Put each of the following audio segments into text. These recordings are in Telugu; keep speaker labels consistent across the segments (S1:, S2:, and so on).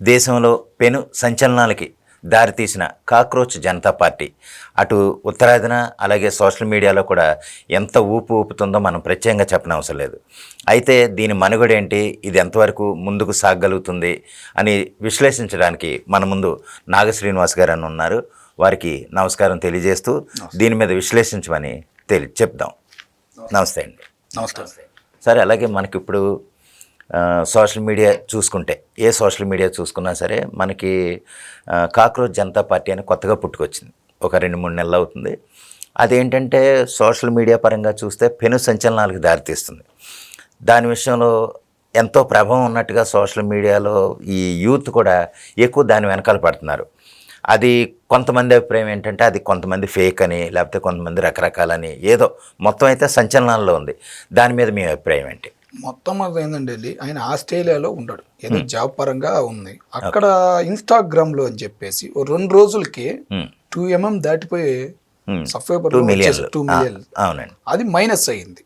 S1: దేశంలో పెను సంచలనాలకి దారితీసిన కాక్రోచ్ జనతా పార్టీ అటు ఉత్తరాదిన అలాగే సోషల్ మీడియాలో కూడా ఎంత ఊపు ఊపుతుందో మనం ప్రత్యేకంగా చెప్పనవసరం లేదు. అయితే దీని మనుగడ ఏంటి, ఇది ఎంతవరకు ముందుకు సాగగలుగుతుంది అని విశ్లేషించడానికి మన ముందు నాగశ్రీనివాస్ గారు అని ఉన్నారు. వారికి నమస్కారం తెలియజేస్తూ దీని మీద విశ్లేషించమని చెప్దాం. నమస్తే అండి.
S2: నమస్కారం.
S1: సరే, అలాగే మనకిప్పుడు సోషల్ మీడియా చూసుకుంటే ఏ సోషల్ మీడియా చూసుకున్నా సరే మనకి కాక్రోచ్ జనతా పార్టీ అని కొత్తగా పుట్టుకొచ్చింది. ఒక 2-3 నెలలు అవుతుంది. అదేంటంటే సోషల్ మీడియా పరంగా చూస్తే పెను సంచలనాలకు దారితీస్తుంది. దాని విషయంలో ఎంతో ప్రభావం ఉన్నట్టుగా సోషల్ మీడియాలో ఈ యూత్ కూడా ఎక్కువ దాని వెనకాల పడుతున్నారు. అది కొంతమంది అభిప్రాయం ఏంటంటే అది కొంతమంది ఫేక్ అని, లేకపోతే కొంతమంది రకరకాలని, ఏదో మొత్తం అయితే సంచలనాల్లో ఉంది. దాని మీద మీ అభిప్రాయం ఏంటి?
S2: మొత్తం అది ఏంటంటే ఆయన ఆస్ట్రేలియాలో ఉన్నాడు, ఏదో జాబ్ పరంగా ఉంది. అక్కడ ఇన్స్టాగ్రామ్లో అని చెప్పేసి 2 రోజులకి 2 mm దాటిపోయి సబ్స్క్రైబర్ 2 మిలియన్.
S1: అవునండి.
S2: అది మైనస్ అయ్యింది.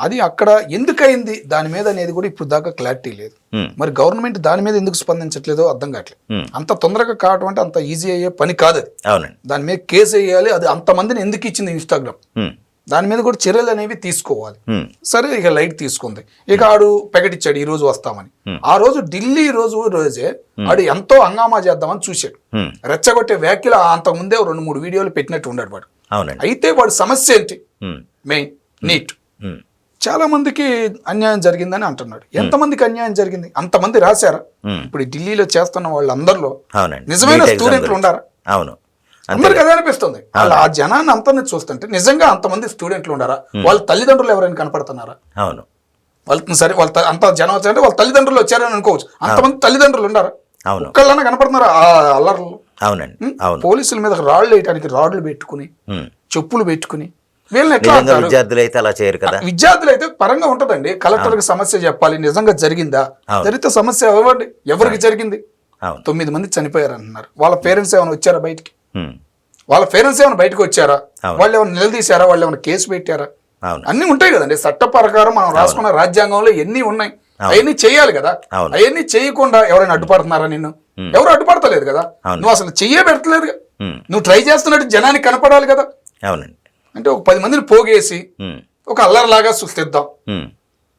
S2: అది అక్కడ ఎందుకయింది దాని మీద అనేది కూడా ఇప్పుడు దాకా క్లారిటీ లేదు. మరి గవర్నమెంట్ దాని మీద ఎందుకు స్పందించట్లేదో అర్థం కావట్లేదు. అంత తొందరగా కావటం అంటే అంత ఈజీ అయ్యే పని కాదు అది.
S1: అవునండి.
S2: దాని మీద కేసు వేయాలి. అది అంతమందిని ఎందుకు ఇచ్చింది ఇన్స్టాగ్రామ్, దాని మీద కూడా చర్యలు అనేవి తీసుకోవాలి. సరే, ఇక లైట్ తీసుకుంది. ఇక ఆడు ప్రకటించాడు ఈ రోజు వస్తామని. ఆ రోజు ఢిల్లీ రోజే ఆడు ఎంతో హంగామా చేద్దామని చూశాడు. రెచ్చగొట్టే వ్యాఖ్యలు అంతకుముందే 2-3 వీడియోలు పెట్టినట్టు ఉన్నాడు వాడు. అయితే వాడు సమస్య ఏంటి? Main NEET. చాలా మందికి అన్యాయం జరిగిందని అంటున్నాడు. ఎంతమందికి అన్యాయం జరిగింది? అంతమంది రాశారా? ఇప్పుడు ఢిల్లీలో చేస్తున్న వాళ్ళందరిలో నిజమైన స్టూడెంట్లు ఉండారా?
S1: అవును,
S2: అందరికి అదే అనిపిస్తుంది. వాళ్ళు ఆ జనాన్ని అంతా చూస్తుంటే నిజంగా అంతమంది స్టూడెంట్లు ఉండారా? వాళ్ళ తల్లిదండ్రులు ఎవరైనా కనపడుతున్నారా?
S1: అవును.
S2: వాళ్ళకి సరే, వాళ్ళ అంత జనం వచ్చారంటే వాళ్ళ తల్లిదండ్రులు వచ్చారని అనుకోవచ్చు. అంతమంది తల్లిదండ్రులు ఉండారా? ఒక్కళ్ళన్నా కనపడుతున్నారా ఆ అల్లర్లు?
S1: అవునండి.
S2: పోలీసుల మీద రాళ్ళు వేయడానికి రాడ్లు పెట్టుకుని, చెప్పులు పెట్టుకుని వీళ్ళని ఎట్లా?
S1: విద్యార్థులు అయితే అలా చేయరు కదా.
S2: విద్యార్థులు అయితే పరంగా ఉంటదండి. కలెక్టర్ కి సమస్య చెప్పాలి, నిజంగా జరిగిందా, జరిగితే సమస్య ఇవ్వండి. ఎవరికి జరిగింది? 9 మంది చనిపోయారు అంటున్నారు. వాళ్ళ పేరెంట్స్ ఏమైనా వచ్చారా బయటికి? వాళ్ళ పేరెంట్స్ ఏమైనా బయటకు వచ్చారా? వాళ్ళు ఏమైనా నిలదీశారా? వాళ్ళు ఏమైనా కేసు పెట్టారా? అన్ని ఉంటాయి కదండి. చట్ట ప్రకారం మనం రాసుకున్న రాజ్యాంగంలో ఎన్ని ఉన్నాయి, అవన్నీ చేయాలి కదా. అవన్నీ చేయకుండా ఎవరైనా అడ్డుపడుతున్నారా? నిన్ను ఎవరు అడ్డుపడతలేదు కదా. నువ్వు అసలు చెయ్యే పెడతలేదు. నువ్వు ట్రై చేస్తున్నట్టు జనానికి కనపడాలి కదా.
S1: అవునండి.
S2: అంటే ఒక 10 మందిని పోగేసి ఒక అల్లరిలాగా సృష్టిద్దాం,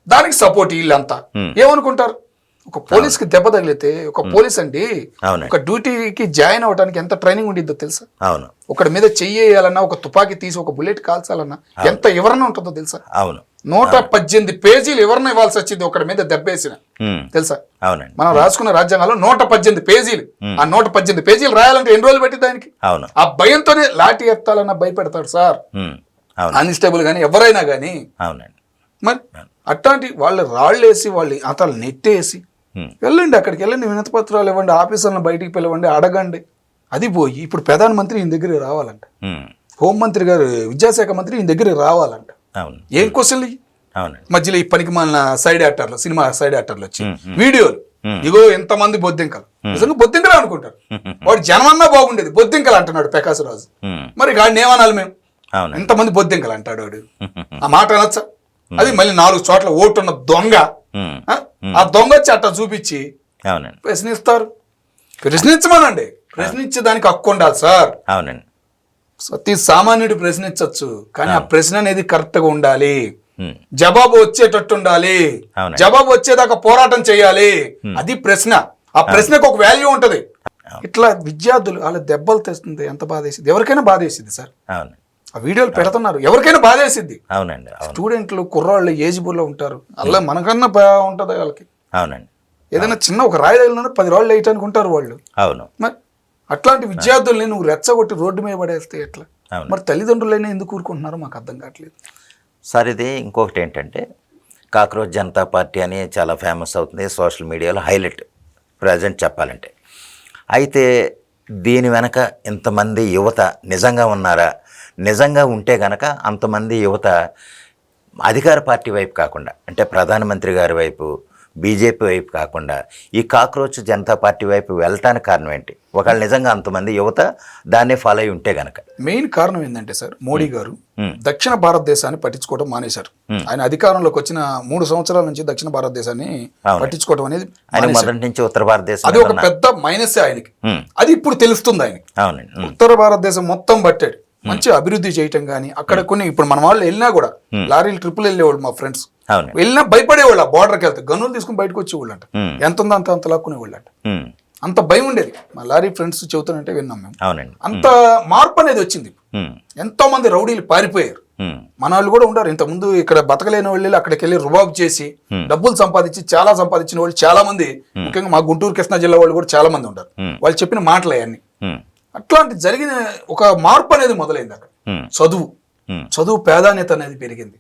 S2: దానికి సపోర్ట్ వీళ్ళంతా ఏమనుకుంటారు? ఒక పోలీస్ కి దెబ్బ తగిలితే, ఒక పోలీస్ అండి ఒక డ్యూటీకి జాయిన్ అవడానికి ఎంత ట్రైనింగ్ ఉండిద్దో తెలుసా? ఒకటి మీద చెయ్యాలన్నా, ఒక తుపాకీ తీసి ఒక బుల్లెట్ కాల్చాలన్నా ఎంత వివరణ ఉంటుందో తెలుసా? 118 పేజీలు వివరణ ఇవ్వాల్సి వచ్చింది ఒకటి మీద దెబ్బేసిన, తెలుసా? మనం రాసుకున్న రాజ్యాంగంలో 118 పేజీలు. ఆ 118 పేజీలు రాయాలంటే ఎన్ని రోజులు పట్టింది దానికి? ఆ భయంతోనే లాఠీ ఎత్తాలన్నా భయపెడతాడు సార్ కానిస్టేబుల్ గానీ ఎవరైనా గానీ. మరి అట్లాంటి వాళ్ళు రాళ్ళు వేసి వాళ్ళు అతను నెట్టేసి వెళ్ళండి, అక్కడికి వెళ్ళండి, వినతి పత్రాలు ఇవ్వండి, ఆఫీసర్లను బయటికి పిలవండి, అడగండి. అది పోయి ఇప్పుడు ప్రధానమంత్రి ఈయన దగ్గరికి రావాలంట, హోంమంత్రి గారు, విద్యాశాఖ మంత్రి ఈయన దగ్గరికి రావాలంట. ఏం క్వశ్చన్లు? మధ్యలో ఈ పనికి మన సైడ్ యాక్టర్లు, సినిమా సైడ్ యాక్టర్లు వచ్చి వీడియోలు, ఇగో ఎంతమంది బొద్దింకలు. నిజంగా బొద్దింకలు అనుకుంటారు. వాడు జనమన్నా బాగుండేది, బొద్దింకలు అంటున్నాడు ప్రకాశరాజు. మరి గాడిని ఏమనాలి మేము? ఎంతమంది బొద్దింకలు అంటాడు వాడు. ఆ మాట అనొచ్చా? అది మళ్ళీ 4 చోట్ల ఓటున్న దొంగ. ఆ దొంగ వచ్చి అట్లా చూపించి ప్రశ్నిస్తారు. ప్రశ్నించమనండి, ప్రశ్నించే దానికి హక్కు ఉండాలి సార్. ప్రతి సామాన్యుడు ప్రశ్నించవచ్చు, కానీ ఆ ప్రశ్న అనేది కరెక్ట్ గా ఉండాలి, జవాబు వచ్చేటట్టు ఉండాలి, జవాబు వచ్చేదాకా పోరాటం చేయాలి. అది ప్రశ్న. ఆ ప్రశ్నకు ఒక వాల్యూ ఉంటది. ఇట్లా విద్యార్థులు వాళ్ళ దెబ్బలు తెస్తుంది. ఎంత బాధేసింది, ఎవరికైనా బాధేసింది సార్. ఆ వీడియోలు పెడుతున్నారు, ఎవరికైనా బాధేసిద్ది. స్టూడెంట్లు, కుర్రాళ్ళు ఏజిబుల్లో ఉంటారు, అలా మనకన్నా ఉంటది వాళ్ళకి. ఏదైనా చిన్న ఒక రాయి తగిలినా 10 రాళ్ళు వేయటానికి ఉంటారు వాళ్ళు. మరి అట్లాంటి విద్యార్థుల్ని నువ్వు రెచ్చగొట్టి రోడ్డు మీద పడేస్తే ఎట్లా? మరి తల్లిదండ్రులైనా ఎందుకు ఊరుకుంటున్నారో మాకు అర్థం కావట్లేదు
S1: సార్. ఇది ఇంకొకటి ఏంటంటే కాక్రోచ్ జనతా పార్టీ అని చాలా ఫేమస్ అవుతుంది సోషల్ మీడియాలో, హైలైట్ ప్రజెంట్ చెప్పాలంటే. అయితే దీని వెనక ఇంతమంది యువత నిజంగా ఉన్నారా? నిజంగా ఉంటే గనక అంతమంది యువత అధికార పార్టీ వైపు కాకుండా, అంటే ప్రధానమంత్రి గారి వైపు, బీజేపీ వైపు కాకుండా ఈ కాక్రోచ్ జనతా పార్టీ వైపు వెళ్ళటానికి కారణం ఏంటి? ఒకవేళ నిజంగా అంతమంది యువత దాన్నే ఫాలో అయి ఉంటే గనక.
S2: మెయిన్ కారణం ఏంటంటే సార్, మోడీ గారు దక్షిణ భారతదేశాన్ని పట్టించుకోవడం మానేశారు. ఆయన అధికారంలోకి వచ్చిన 3 సంవత్సరాల నుంచి దక్షిణ భారతదేశాన్ని పట్టించుకోవడం అనేది
S1: ఆయన మొదటి నుంచి ఉత్తర భారతదేశం
S2: అది ఒక పెద్ద మైనస్ ఆయనకి. అది ఇప్పుడు తెలుస్తుంది ఆయనకి.
S1: అవునండి.
S2: ఉత్తర భారతదేశం మొత్తం పట్టాడు, మంచి అభివృద్ధి చేయటం కానీ అక్కడ కొన్ని ఇప్పుడు మన వాళ్ళు వెళ్ళినా కూడా లారీలు ట్రిప్పులు వెళ్ళేవాళ్ళు మా ఫ్రెండ్స్, వెళ్ళినా భయపడేవాళ్ళు. బోర్డర్కి వెళ్తే గన్నులు తీసుకుని బయటకు వచ్చేవాళ్ళు అంట, ఎంత ఉందో అంత లాక్కునేవాళ్ళు అంట. అంత భయం ఉండేది. మా లారీ ఫ్రెండ్స్ చెబుతానంటే విన్నాం మేము.
S1: అవునండి.
S2: అంత మార్పు అనేది వచ్చింది. ఎంతో మంది రౌడీలు పారిపోయారు. మన వాళ్ళు కూడా ఉంటారు. ఇంతకుముందు ఇక్కడ బతకలేని వాళ్ళు అక్కడికి వెళ్ళి రుబాబు చేసి డబ్బులు సంపాదించి చాలా సంపాదించిన వాళ్ళు చాలా మంది, ముఖ్యంగా మా గుంటూరు కృష్ణా జిల్లా వాళ్ళు కూడా చాలా మంది ఉంటారు. వాళ్ళు చెప్పిన మాటలు అవన్నీ. అట్లాంటి జరిగిన ఒక మార్పు అనేది మొదలైంది అక్కడ. చదువు ప్రాధాన్యత అనేది పెరిగింది.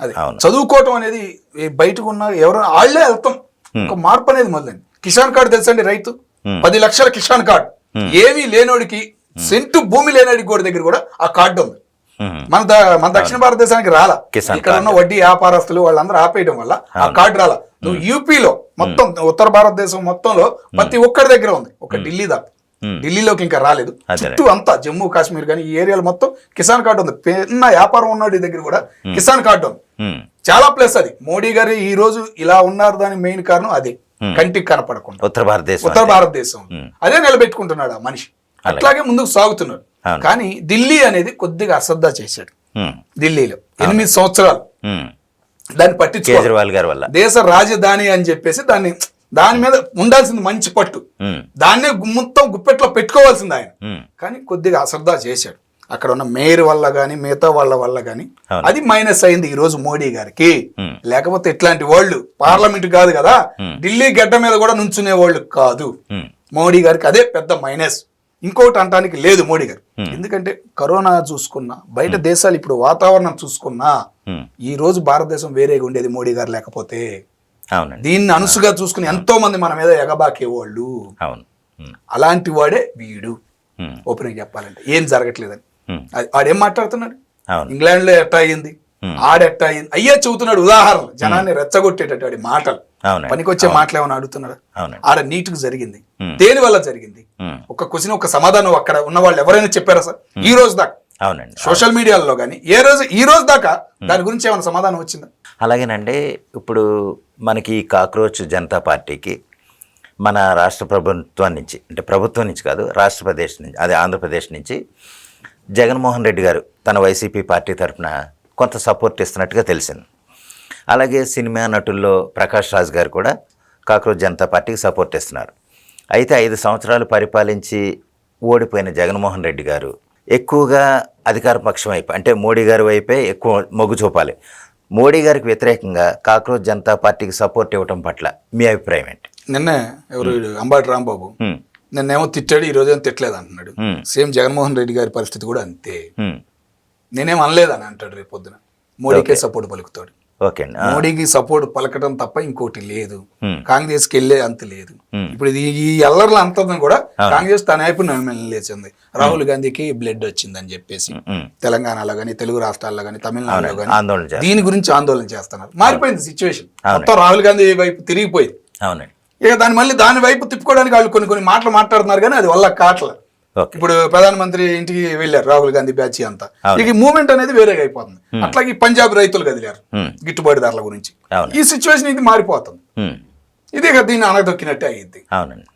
S2: అది చదువుకోవటం అనేది బయటకు ఉన్న ఎవరైనా వాళ్ళే వెళ్తాం. ఒక మార్పు అనేది మొదలైంది. కిసాన్ కార్డు తెలుసండి, రైతు 10 లక్షల కిసాన్ కార్డు. ఏమీ లేనోడికి, సెంటు భూమి లేనోడికి కూడా దగ్గర కూడా ఆ కార్డు ఉంది. మన దక్షిణ భారతదేశానికి రాలా. ఇక్కడ ఉన్న వడ్డీ వ్యాపారస్తులు వాళ్ళందరూ ఆపేయడం వల్ల ఆ కార్డు రాలా. నువ్వు యూపీలో మొత్తం ఉత్తర భారతదేశం మొత్తంలో ప్రతి ఒక్కరి దగ్గర ఉంది. ఒక ఢిల్లీ దాకా, ఢిల్లీలోకి ఇంకా రాలేదు. చుట్టూ అంతా జమ్మూ కాశ్మీర్ కానీ ఈ ఏరియాలో మొత్తం కిసాన్ కార్డు ఉంది. చిన్న వ్యాపారం ఉన్నోడి దగ్గర కూడా కిసాన్ కార్డు ఉంది. చాలా ప్లస్ అది. మోడీ గారు ఈ రోజు ఇలా ఉన్నారు, దానికి మెయిన్ కారణం అదే. కంటికి కనపడకుండా ఉత్తర భారతదేశం అదే నిలబెట్టుకుంటున్నాడు ఆ మనిషి. అట్లాగే ముందుకు సాగుతున్నాడు. కానీ ఢిల్లీ అనేది కొద్దిగా అశ్రద్ధ చేశాడు. ఢిల్లీలో 8 సంవత్సరాలు దాన్ని పట్టించుకోవాలి. దేశ రాజధాని అని చెప్పేసి దాని మీద ఉండాల్సింది మంచి పట్టు, దాన్నే మొత్తం గుప్పెట్లో పెట్టుకోవాల్సింది ఆయన. కానీ కొద్దిగా అశ్రద్ధ చేశాడు. అక్కడ ఉన్న మేయర్ వల్ల గానీ మిగతా వాళ్ళ వల్ల గానీ అది మైనస్ అయింది ఈ రోజు మోడీ గారికి. లేకపోతే ఇట్లాంటి వాళ్ళు పార్లమెంట్ కాదు కదా, ఢిల్లీ గడ్డ మీద కూడా నుంచునే వాళ్ళు కాదు. మోడీ గారికి అదే పెద్ద మైనస్. ఇంకోటి అంటానికి లేదు మోడీ గారు. ఎందుకంటే కరోనా చూసుకున్నా, బయట దేశాలు ఇప్పుడు వాతావరణం చూసుకున్నా, ఈ రోజు భారతదేశం వేరేగా ఉండేది మోడీ గారు లేకపోతే. దీన్ని అనుసుగా చూసుకుని ఎంతో మంది మన మీద ఎగబాకేవాళ్ళు. అలాంటి వాడే వీడు. ఓపెన్ చెప్పాలంటే ఏం జరగట్లేదని ఆడేం మాట్లాడుతున్నాడు. ఇంగ్లాండ్ లో ఎట్టా అయ్యింది, ఆడెట్టా అయ్యింది అయ్యే చెబుతున్నాడు. ఉదాహరణలు జనాన్ని రెచ్చగొట్టేటటువంటి మాటలు, పనికొచ్చే మాటలు ఏమైనా అడుగుతున్నాడా? ఆడ నీటుకు జరిగింది. దేని వల్ల జరిగింది? ఒక క్వశ్చన్, ఒక సమాధానం అక్కడ ఉన్న వాళ్ళు ఎవరైనా చెప్పారా సార్ ఈ రోజు దాకా? సోషల్ మీడియాలో కానీ ఈ రోజు దాకా దాని గురించి ఏమైనా సమాధానం వచ్చిందా?
S1: అలాగేనండి. ఇప్పుడు మనకి కాక్రోచ్ జనతా పార్టీకి మన రాష్ట్ర ప్రభుత్వం నుంచి, అంటే ప్రభుత్వం నుంచి కాదు, రాష్ట్రప్రదేశ్ నుంచి, అదే ఆంధ్రప్రదేశ్ నుంచి జగన్మోహన్ రెడ్డి గారు తన వైసీపీ పార్టీ తరఫున కొంత సపోర్ట్ ఇస్తున్నట్టుగా తెలిసింది. అలాగే సినిమా నటుల్లో ప్రకాష్ రాజ్ గారు కూడా కాక్రోచ్ జనతా పార్టీకి సపోర్ట్ ఇస్తున్నారు. అయితే 5 సంవత్సరాలు పరిపాలించి ఓడిపోయిన జగన్మోహన్ రెడ్డి గారు ఎక్కువగా అధికార పక్షం వైపు, అంటే మోడీ గారి వైపే ఎక్కువ మొగ్గు చూపాలి. మోడీ గారికి వ్యతిరేకంగా కాక్రోచ్ జనతా పార్టీకి సపోర్ట్ ఇవ్వటం పట్ల మీ అభిప్రాయం ఏంటి?
S2: నిన్నే ఎవరు అంబాటి రాంబాబు నిన్నేమో తిట్టాడు, ఈ రోజేమో తిట్టలేదు అంటున్నాడు. సేమ్ జగన్మోహన్ రెడ్డి గారి పరిస్థితి కూడా అంతే. నేనేం అనలేదని అంటాడు, రేపు పొద్దున మోడీకే సపోర్ట్ పలుకుతాడు. మోడీకి సపోర్ట్ పలకటం తప్ప ఇంకోటి లేదు. కాంగ్రెస్కి వెళ్ళే అంత లేదు. ఇప్పుడు ఈ అల్లర్లు అంతా కూడా కాంగ్రెస్ తన వైపు లేచింది. రాహుల్ గాంధీకి బ్లడ్ వచ్చిందని చెప్పేసి తెలంగాణలో గానీ, తెలుగు రాష్ట్రాల్లో గానీ, తమిళనాడులో గానీ దీని గురించి ఆందోళన చేస్తున్నారు. మారిపోయింది సిచ్యువేషన్ మొత్తం. రాహుల్ గాంధీ వైపు తిరిగిపోయింది. ఇక దాని వైపు తిప్పుకోవడానికి వాళ్ళు కొన్ని మాటలు మాట్లాడుతున్నారు కానీ అది వల్ల కాట్ల. ఇప్పుడు ప్రధానమంత్రి ఇంటికి వెళ్ళారు రాహుల్ గాంధీ బ్యాచ్ అంతా. ఇక మూవ్మెంట్ అనేది వేరేగా అయిపోతుంది. అట్లాగే పంజాబ్ రైతులు కదిలారు గిట్టుబాటు ధరల గురించి. ఈ సిచ్యువేషన్ ఇది మారిపోతుంది. ఇదే కదా దీన్ని అనగదొక్కినట్టే అయ్యింది.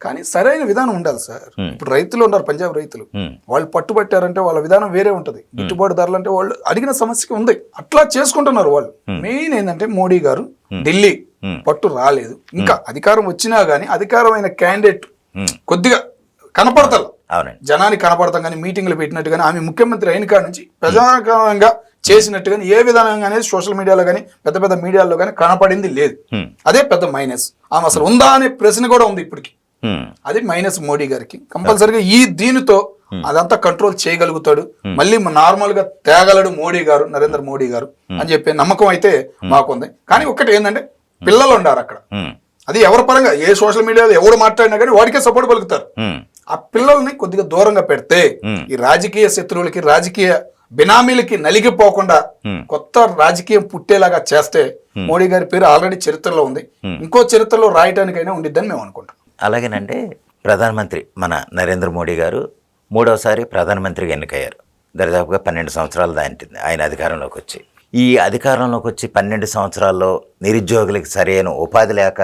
S2: కానీ సరైన విధానం ఉండాలి సార్. ఇప్పుడు రైతులు ఉన్నారు, పంజాబ్ రైతులు, వాళ్ళు పట్టుబట్టారంటే వాళ్ళ విధానం వేరే ఉంటది. గిట్టుబాటు ధరలు అంటే వాళ్ళు అడిగిన సమస్యకి ఉంది, అట్లా చేసుకుంటున్నారు వాళ్ళు. మెయిన్ ఏంటంటే మోడీ గారు ఢిల్లీ పట్టు రాలేదు. ఇంకా అధికారం వచ్చినా గానీ అధికారమైన క్యాండిడేట్ కొద్దిగా కనపడతారు, జనానికి కనపడతాం. కానీ మీటింగ్లు పెట్టినట్టు కానీ, ఆమె ముఖ్యమంత్రి అయిన కాడ నుంచి ప్రజాకరంగా చేసినట్టు కానీ ఏ విధానంగా అనేది సోషల్ మీడియాలో కానీ పెద్ద పెద్ద మీడియాలో కానీ కనపడింది లేదు. అదే పెద్ద మైనస్. ఆమె అసలు ఉందా అనే ప్రశ్న కూడా ఉంది ఇప్పటికి. అది మైనస్ మోడీ గారికి. కంపల్సరీగా దీనితో అదంతా కంట్రోల్ చేయగలుగుతాడు, మళ్ళీ నార్మల్ గా తేగలడు మోడీ గారు, నరేంద్ర మోడీ గారు అని చెప్పే నమ్మకం అయితే మాకుంది. కానీ ఒక్కటి ఏంటంటే పిల్లలు ఉండారు అక్కడ. అది ఎవరి పరంగా ఏ సోషల్ మీడియాలో ఎవరు మాట్లాడినా కానీ వాడికే సపోర్ట్ పలుకుతారు. ఆ పిల్లల్ని కొద్దిగా దూరంగా పెడితే ఈ రాజకీయ శత్రువులకి, రాజకీయ బినామీలకి నలిగిపోకుండా కొత్త రాజకీయం పుట్టేలాగా చేస్తే మోడీ గారి పేరు ఆల్రెడీ చరిత్రలో ఉంది, ఇంకో చరిత్రలో రాయటానికైనా ఉండిద్దని మేము అనుకుంటాం.
S1: అలాగేనండి. ప్రధానమంత్రి మన నరేంద్ర మోడీ గారు మూడవసారి ప్రధానమంత్రిగా ఎన్నికయ్యారు. దరిదాపుగా 12 సంవత్సరాలు దాటింది ఆయన అధికారంలోకి వచ్చి. ఈ అధికారంలోకి వచ్చి 12 సంవత్సరాల్లో నిరుద్యోగులకి సరైన ఉపాధి లేక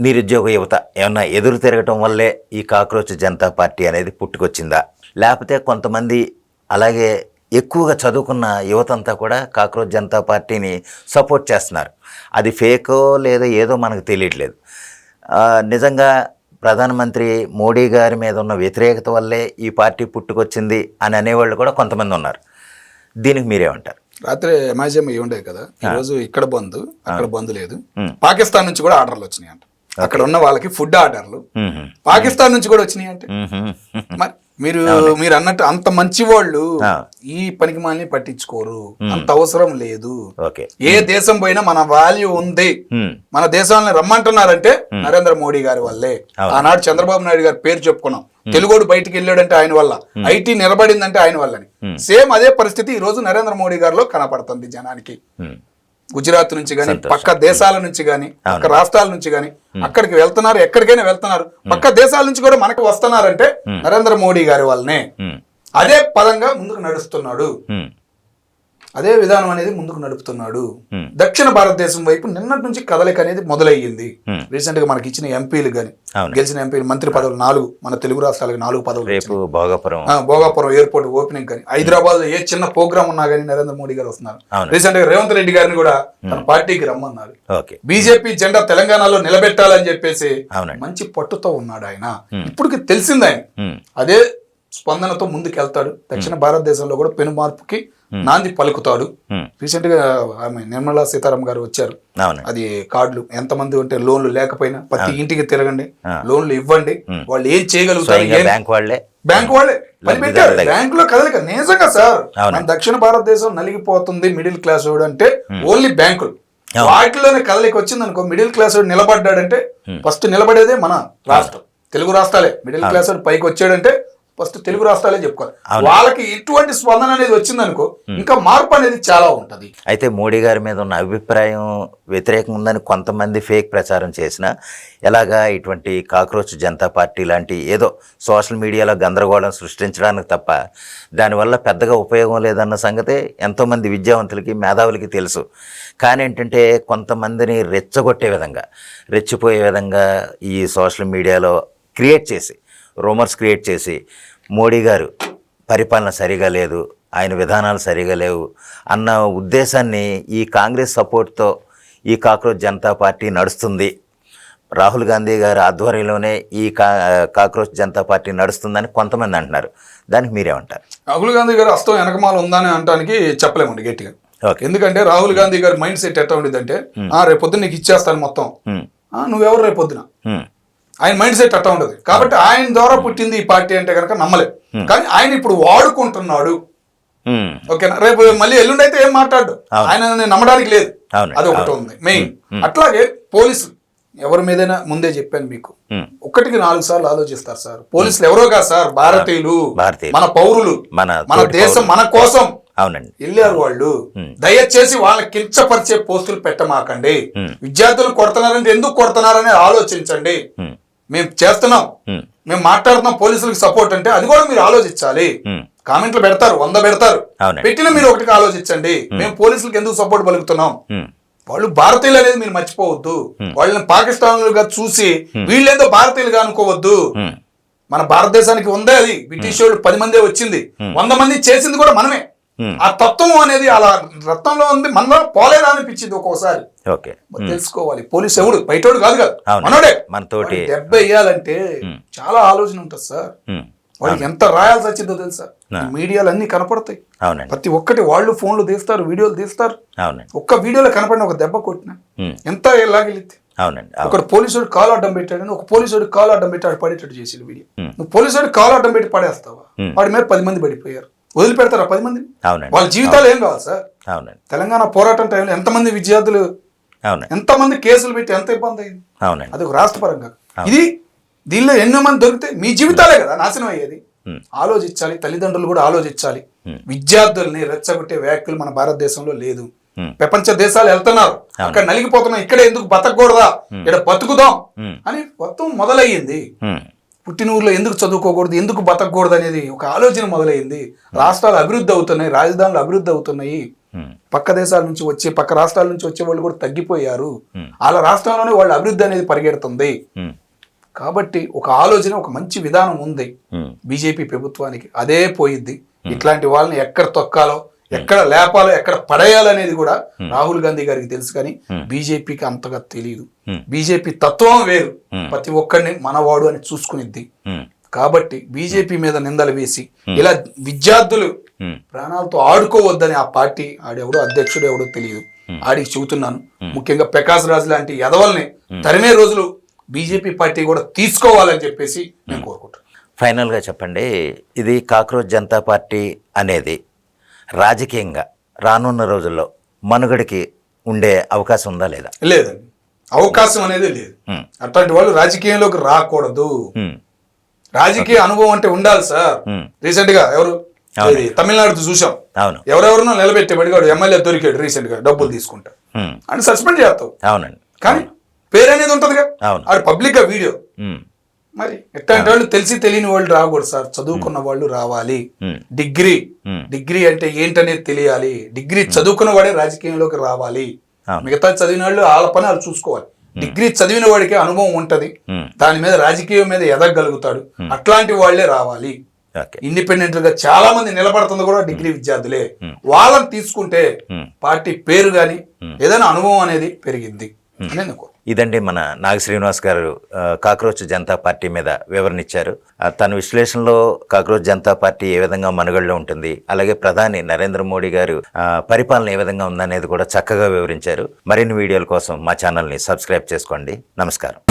S1: నిరుద్యోగ యువత ఏమన్నా ఎదురు తిరగటం వల్లే ఈ కాక్రోచ్ జనతా పార్టీ అనేది పుట్టుకొచ్చిందా, లేకపోతే కొంతమంది అలాగే ఎక్కువగా చదువుకున్న యువత అంతా కూడా కాక్రోచ్ జనతా పార్టీని సపోర్ట్ చేస్తున్నారు? అది ఫేకో లేదో ఏదో మనకు తెలియట్లేదు. నిజంగా ప్రధానమంత్రి మోడీ గారి మీద ఉన్న వ్యతిరేకత వల్లే ఈ పార్టీ పుట్టుకొచ్చింది అని అనేవాళ్ళు కూడా కొంతమంది ఉన్నారు. దీనికి మీరేమంటారు?
S2: రాత్రి ఎంఐఎం ఉండేది కదా, ఈరోజు ఇక్కడ బంద్ అక్కడ బంద్ లేదు. పాకిస్తాన్ నుంచి కూడా ఆర్డర్లు వచ్చినాయి అంట. అక్కడ ఉన్న వాళ్ళకి ఫుడ్ ఆర్డర్లు పాకిస్తాన్ నుంచి కూడా వచ్చినాయి అంటే మరి మీరు అన్నట్టు అంత మంచి వాళ్ళు ఈ పనికి మాలని పట్టించుకోరు, అంత అవసరం లేదు. ఏ దేశం పోయినా మన వాల్యూ ఉంది, మన దేశాన్ని రమ్మంటున్నారంటే నరేంద్ర మోడీ గారి వల్లే. ఆనాడు చంద్రబాబు నాయుడు గారి పేరు చెప్పుకున్నాం, తెలుగోడు బయటికి వెళ్ళాడంటే ఆయన వల్ల, ఐటీ నిలబడిందంటే ఆయన వల్లని. సేమ్ అదే పరిస్థితి ఈ రోజు నరేంద్ర మోడీ గారిలో కనపడుతుంది జనానికి. గుజరాత్ నుంచి గాని, పక్క దేశాల నుంచి గాని, పక్క రాష్ట్రాల నుంచి గాని అక్కడికి వెళ్తున్నారు, ఎక్కడికైనా వెళ్తున్నారు. పక్క దేశాల నుంచి కూడా మనకు వస్తున్నారంటే నరేంద్ర మోడీ గారి వల్లనే. అదే పదంగా ముందుకు నడుస్తున్నాడు, అదే విధానం అనేది ముందుకు నడుపుతున్నాడు. దక్షిణ భారతదేశం వైపు నిన్నటి నుంచి కదలిక అనేది మొదలయ్యింది. రీసెంట్ గా మనకి ఇచ్చిన ఎంపీలు గాని, గెలిచిన ఎంపీలు మంత్రి పదవులు 4, మన తెలుగు రాష్ట్రాలకు 4 పదవులు. భోగాపురం ఎయిర్పోర్ట్ ఓపెనింగ్ కానీ, హైదరాబాద్ ఏ చిన్న ప్రోగ్రామ్ ఉన్నా కానీ నరేంద్ర మోడీ గారు వస్తున్నారు. రీసెంట్ గా రేవంత్ రెడ్డి గారిని కూడా తన పార్టీకి రమ్మన్నారు. బీజేపీ జెండా తెలంగాణలో నిలబెట్టాలని చెప్పేసి మంచి పట్టుతో ఉన్నాడు ఆయన. ఇప్పటికి తెలిసింది ఆయన అదే స్పందనతో ముందుకు వెళ్తాడు. దక్షిణ భారతదేశంలో కూడా పెను మార్పుకి నాంది పలుకుతాడు. రీసెంట్ గా ఆమె నిర్మలా సీతారామన్ గారు వచ్చారు. అది కార్డులు ఎంతమంది ఉంటే లోన్లు లేకపోయినా ప్రతి ఇంటికి తిరగండి, లోన్లు ఇవ్వండి, వాళ్ళు ఏం చేయగలుగుతారు, బ్యాంక్ వాళ్ళే పని పెట్టారు. బ్యాంకు లో కదలిక నిజంగా సార్, మన దక్షిణ భారతదేశం నలిగిపోతుంది మిడిల్ క్లాస్ వాడు అంటే ఓన్లీ బ్యాంకులు. వాటిలోనే కదలిక వచ్చింది అనుకో, మిడిల్ క్లాస్ వాడు నిలబడ్డాడంటే ఫస్ట్ నిలబడేదే మన రాష్ట్రం, తెలుగు రాష్ట్రాలే. మిడిల్ క్లాస్ వాడు పైకి వచ్చాడంటే ఫస్ట్ తెలుగు రాష్ట్రాలే చెప్పుకోవాలి. వాళ్ళకి ఎటువంటి స్పందన అనేది వచ్చిందనుకో ఇంకా మార్పు అనేది చాలా ఉంటది.
S1: అయితే మోడీ గారి మీద ఉన్న అభిప్రాయం వ్యతిరేకం ఉందని కొంతమంది ఫేక్ ప్రచారం చేసిన, ఎలాగా ఇటువంటి కాక్రోచ్ జనతా పార్టీ లాంటి ఏదో సోషల్ మీడియాలో గందరగోళం సృష్టించడానికి తప్ప దానివల్ల పెద్దగా ఉపయోగం లేదన్న సంగతి ఎంతోమంది విద్యావంతులకి మేధావులకి తెలుసు. కానీ ఏంటంటే కొంతమందిని రెచ్చగొట్టే విధంగా, రెచ్చిపోయే విధంగా ఈ సోషల్ మీడియాలో క్రియేట్ చేసి, రూమర్స్ క్రియేట్ చేసి మోడీ గారు పరిపాలన సరిగా లేదు, ఆయన విధానాలు సరిగా లేవు అన్న ఉద్దేశాన్ని ఈ కాంగ్రెస్ సపోర్ట్తో ఈ కాక్రోచ్ జనతా పార్టీ నడుస్తుంది, రాహుల్ గాంధీ గారి ఆధ్వర్యంలోనే ఈ కాక్రోచ్ జనతా పార్టీ నడుస్తుందని కొంతమంది అంటున్నారు. దానికి మీరేమంటారు?
S2: రాహుల్ గాంధీ గారు అస్తం వెనకమాల ఉందని అనడానికి చెప్పలేమండి గట్టిగా. ఎందుకంటే రాహుల్ గాంధీ గారి మైండ్ సెట్ ఎట్లా ఉండేదంటే, రేపొద్దున నీకు ఇచ్చేస్తాను మొత్తం, నువ్వెవరు రేపొద్దున, ఆయన మైండ్ సెట్ అట్లా ఉండదు. కాబట్టి ఆయన ద్వారా పుట్టింది ఈ పార్టీ అంటే కనుక నమ్మలేదు. కానీ ఆయన ఇప్పుడు వాడుకుంటున్నాడు. ఓకేనా, రేపు మళ్ళీ ఎల్లుండి అయితే ఏం మాట్లాడు, ఆయన నమ్మడానికి లేదు. అది ఒకటి ఉంది మెయిన్. అట్లాగే పోలీసులు ఎవరి మీదైనా ముందే చెప్పాను మీకు, 1కి 4 సార్లు ఆలోచిస్తారు సార్. పోలీసులు ఎవరో కాదు సార్, భారతీయులు, మన పౌరులు, మన దేశం మన కోసం వెళ్ళారు వాళ్ళు. దయచేసి వాళ్ళని కించపరిచే పోస్టులు పెట్టమాకండి. విద్యార్థులు కొడుతున్నారంటే ఎందుకు కొడుతున్నారని ఆలోచించండి. మేము చేస్తున్నాం, మేము మాట్లాడుతున్నాం పోలీసులకు సపోర్ట్ అంటే అది కూడా మీరు ఆలోచించాలి. కామెంట్లు పెడతారు, 100 పెడతారు, పెట్టిన మీరు 1కి ఆలోచించండి. మేము పోలీసులకు ఎందుకు సపోర్ట్ పలుకుతున్నాం, వాళ్ళు భారతీయులు అనేది మీరు మర్చిపోవద్దు. వాళ్ళని పాకిస్తాన్లుగా చూసి వీళ్ళేదో భారతీయులుగా అనుకోవద్దు. మన భారతదేశానికి ఉందే అది, బ్రిటిష్ వాళ్ళు 10 మందే వచ్చింది, 100 మంది చేసింది కూడా మనమే. ఆ తత్వం అనేది అలా రత్నంలో ఉంది, మనలో పోలేదా అనిపించింది ఒక్కోసారి. తెలుసుకోవాలి పోలీసు ఎవడు, బయటోడు కాదు కదా, మనోడే. మనతోటి దెబ్బ వేయాలంటే చాలా ఆలోచన ఉంటుంది సార్. వాడికి ఎంత రాయాల్సి వచ్చిందో తెలుసా? మీడియాలు అన్ని కనపడతాయి, ప్రతి ఒక్కటి వాళ్ళు ఫోన్లు తీస్తారు, వీడియోలు తీస్తారు. ఒక్క వీడియోలో కనపడిన ఒక దెబ్బ కొట్టిన ఎంత ఎలాగెళ్తే. ఒక పోలీసుడు కాలు అడ్డం పెట్టాడని, ఒక పోలీసుడు కాలు అడ్డం పెట్టాడు పడేటట్టు చేసి వీడియో. నువ్వు పోలీసుడు కాలు అడ్డం పెట్టి పడేస్తావా? వాడి మీద 10 మంది పడిపోయారు, వదిలిపెడతారా 10 మందిని? వాళ్ళ జీవితాలు ఏం కావాలి సార్? తెలంగాణ పోరాటం టైంలో ఎంతమంది విద్యార్థులు, ఎంతమంది కేసులు పెట్టి ఎంత ఇబ్బంది అయింది. అది ఒక రాష్ట్ర పరంగా. ఇది దీనిలో ఎన్నో మంది దొరికితే మీ జీవితాలే కదా నాశనం అయ్యేది. ఆలోచించాలి, తల్లిదండ్రులు కూడా ఆలోచించాలి. విద్యార్థుల్ని రెచ్చగొట్టే వ్యాఖ్యలు మన భారతదేశంలో లేదు. ప్రపంచ దేశాలు వెళ్తున్నారు, అక్కడ నలిగిపోతున్నాం, ఇక్కడ ఎందుకు బతకూడదా, ఇక్కడ బతుకుదాం అని మొత్తం మొదలయ్యింది. పుట్టిన ఊర్లో ఎందుకు చదువుకోకూడదు, ఎందుకు బతకూడదు అనేది ఒక ఆలోచన మొదలైంది. రాష్ట్రాలు అభివృద్ధి అవుతున్నాయి, రాజధానులు అభివృద్ధి అవుతున్నాయి. పక్క దేశాల నుంచి వచ్చే, పక్క రాష్ట్రాల నుంచి వచ్చే వాళ్ళు కూడా తగ్గిపోయారు. వాళ్ళ రాష్ట్రంలోనే వాళ్ళ అభివృద్ధి అనేది పరిగెడుతుంది. కాబట్టి ఒక ఆలోచన, ఒక మంచి విధానం ఉంది బీజేపీ ప్రభుత్వానికి. అదే పోయిద్ది. ఇట్లాంటి వాళ్ళని ఎక్కడ తొక్కాలో, ఎక్కడ లేపాలో, ఎక్కడ పడేయాలో అనేది కూడా రాహుల్ గాంధీ గారికి తెలుసు, కానీ బీజేపీకి అంతగా తెలియదు. బీజేపీ తత్వం వేరు, ప్రతి ఒక్కరిని మనవాడు అని చూసుకునిద్ది. కాబట్టి బీజేపీ మీద నిందలు వేసి ఇలా విద్యార్థులు ప్రాణాలతో ఆడుకోవద్దని ఆ పార్టీ ఆడెవడో అధ్యక్షుడు ఎవడో తెలియదు ఆడికి చెబుతున్నాను. ముఖ్యంగా ప్రకాష్ రాజ్ లాంటి ఎదవల్ని తరిమే రోజులు బీజేపీ పార్టీ కూడా తీసుకోవాలని చెప్పేసి నేను కోరుకుంటున్నాను.
S1: ఫైనల్గా చెప్పండి, ఇది కాక్రోచ్ జనతా పార్టీ అనేది రాజకీయంగా రానున్న రోజుల్లో మనుగడికి ఉండే అవకాశం ఉందా లేదా?
S2: లేదండి, అవకాశం అనేది లేదు. అట్లాంటి వాళ్ళు రాజకీయంలోకి రాకూడదు. రాజకీయ అనుభవం అంటే ఉండాలి సార్. రీసెంట్ గా ఎవరు తమిళనాడు చూసాం, ఎవరెవరినో నిలబెట్టే బడిగాడు ఎమ్మెల్యే దొరికాడు రీసెంట్ గా, డబ్బులు తీసుకుంటా అని సస్పెండ్ చేస్తావు.
S1: అవునండి,
S2: కానీ పేరు అనేది ఉంటదిగా, ఆడు పబ్లిక్ గా వీడియో. మరి ఎట్లాంటి వాళ్ళు తెలిసి తెలియని వాళ్ళు రాకూడదు సార్. చదువుకున్న వాళ్ళు రావాలి. డిగ్రీ అంటే ఏంటనేది తెలియాలి. డిగ్రీ చదువుకున్న వాడే రాజకీయంలోకి రావాలి. మిగతా చదివిన వాళ్ళు వాళ్ళ పని వాళ్ళు చూసుకోవాలి. డిగ్రీ చదివిన వాడికి అనుభవం ఉంటది, దాని మీద రాజకీయం మీద ఎదగలుగుతాడు. అట్లాంటి వాళ్లే రావాలి. ఇండిపెండెంట్ గా చాలా మంది నిలబడుతుంది కూడా డిగ్రీ విద్యార్థులే. వాళ్ళని తీసుకుంటే పార్టీ పేరు గాని ఏదైనా అనుభవం అనేది పెరిగింది.
S1: ఇదండి మన నాగ శ్రీనివాస్ గారు కాక్రోచ్ జనతా పార్టీ మీద వివరణ ఇచ్చారు. తన విశ్లేషణలో కాక్రోచ్ జనతా పార్టీ ఏ విధంగా మనుగడలో ఉంటుంది, అలాగే ప్రధాని నరేంద్ర మోడీ గారు పరిపాలన ఏ విధంగా ఉందనేది కూడా చక్కగా వివరించారు. మరిన్ని వీడియోల కోసం మా ఛానల్ని సబ్స్క్రైబ్ చేసుకోండి. నమస్కారం.